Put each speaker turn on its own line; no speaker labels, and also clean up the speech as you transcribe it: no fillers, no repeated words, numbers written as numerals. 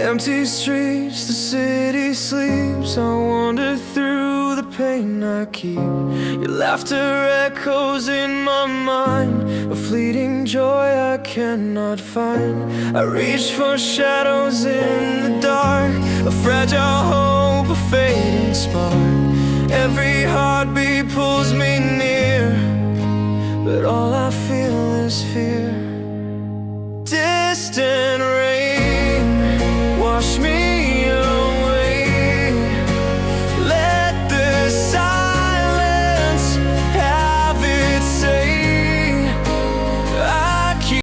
Empty streets, the city sleeps. I wander through the pain I keep. Your laughter echoes in my mind, a fleeting joy I cannot find. I reach for shadows in the dark, a fragile hope, a fading spark. Every heartbeat pulls me near, but all I feel is fear. Distant